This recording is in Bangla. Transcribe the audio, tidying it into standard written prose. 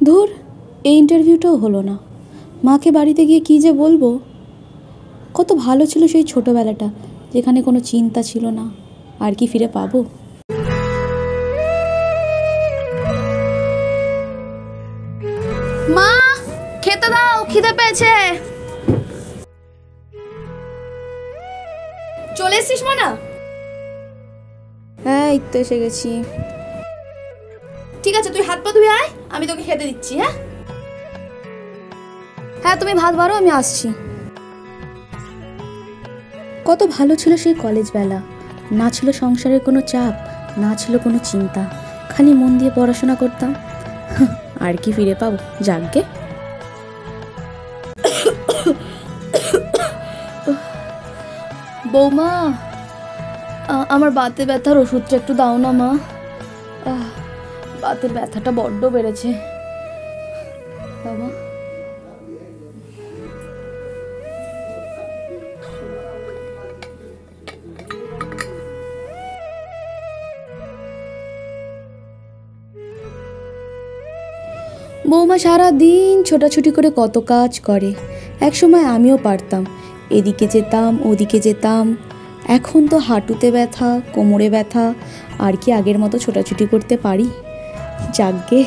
ধুর, এই ইন্টারভিউটাও হলো না। মাকে বাড়িতে গিয়ে কী যে বলবো। কত ভালো ছিল সেই ছোটোবেলাটা, যেখানে কোনো চিন্তা ছিল না। আর কি ফিরে পাবো? মা, খেতে দাও, খিদে পেয়েছে। চলে এসছিস মা? না, হ্যাঁ এই তো এসে গেছি। ঠিক আছে, তুই হাত পা ধুয়ে আয়, আমি তোকে খেতে দিচ্ছি। হ্যাঁ হ্যাঁ, তুমি ভাত বাড়ো, আমি আসছি। কত ভালো ছিল সেই কলেজ বেলা। না ছিল সংসারের কোনো চাপ, না ছিল কোনো চিন্তা, খালি মন দিয়ে পড়াশোনা করতাম। আর কি ফিরে পাবো? যাকগে। বৌমা, আমার বাতে ব্যথার ওষুধটা একটু দাও না মা। বাতের ব্যথাটা বড্ড বেড়েছে। বাবা, বৌমা সারা দিন ছোটাছুটি করে কত কাজ করে। একসময় আমিও পারতাম, এদিকে যেতাম ওদিকে যেতাম। এখন তো হাঁটুতে ব্যথা, কোমরে ব্যথা, আর কি আগের মতো ছোটাছুটি করতে পারি? যাকগে।